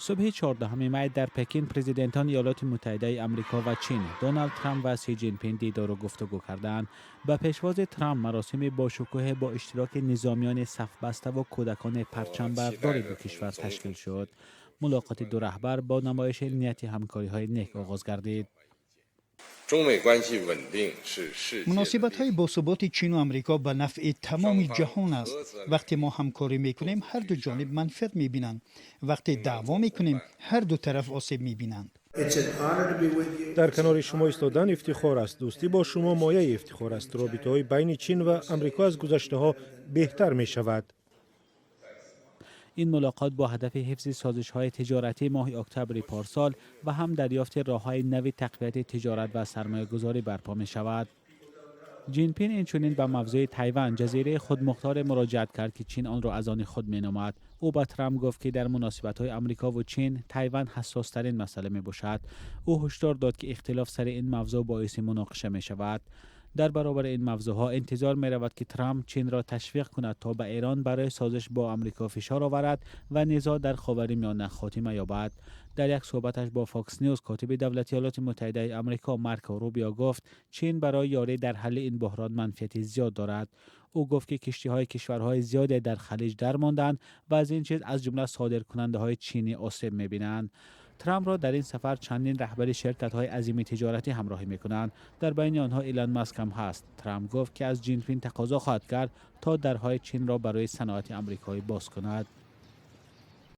صبح 14 می در پکین پرزیدنتان ایالات متحده آمریکا و چین دونالد ترامپ و سی جین پینگ دیدار و گفتگو کردند. به پیشواز ترامپ مراسم با شکوه با اشتراک نظامیان صف بسته و کودکان پرچم بردار دو کشور تشکیل شد. ملاقات دو رهبر با نمایش نیت همکاری‌های نیک آغاز گردید. مناسبت‌های باثبات چین و آمریکا به نفع تمام جهان است. وقتی ما همکاری می‌کنیم هر دو جانب منفعت می‌بینند. وقتی دعوا می‌کنیم هر دو طرف آسیب می‌بینند. در کنار شما ایستادن افتخار است. دوستی با شما مایه افتخار است. رابطه‌های بین چین و آمریکا از گذشته‌ها بهتر می‌شود. این ملاقات با هدف حفظ سازش‌های تجارتی ماه اکتبر پارسال و هم دریافت راه‌های نو تقویت تجارت و سرمایه‌گذاری برپا می‌شود. جین پینگ اینچنین به موضوع تایوان جزیره خودمختار مراجعت کرد که چین آن را از آن خود می‌نامد. او به ترامپ گفت که در مناسبت‌های آمریکا و چین تایوان حساس‌ترین مسئله می‌باشد. او هشدار داد که اختلاف سر این موضوع باعث مناقشه می‌شود. در برابر این موضوعها انتظار می رود که ترامپ چین را تشویق کند تا به ایران برای سازش با آمریکا فشار آورد و نزاع در خاورمیانه خاتمه یابد. در یک صحبتش با فاکس نیوز کاتب دولت ایالات متحده آمریکا مارکو روبیو گفت چین برای یاری در حل این بحران منفعت زیاد دارد. او گفت که کشتی‌های کشورهای زیادی در خلیج درماندند و از این چیز از جمله صادرکننده‌های چینی آسیب می‌بینند. ترامپ را در این سفر چندین رهبر شرکت‌های عظیم تجارتی همراهی می‌کنند. در بین آنها ایلان ماسک هم هست. ترامپ گفت که از جین پینگ تقاضا خواهد کرد تا درهای چین را برای صنعت آمریکایی باز کند.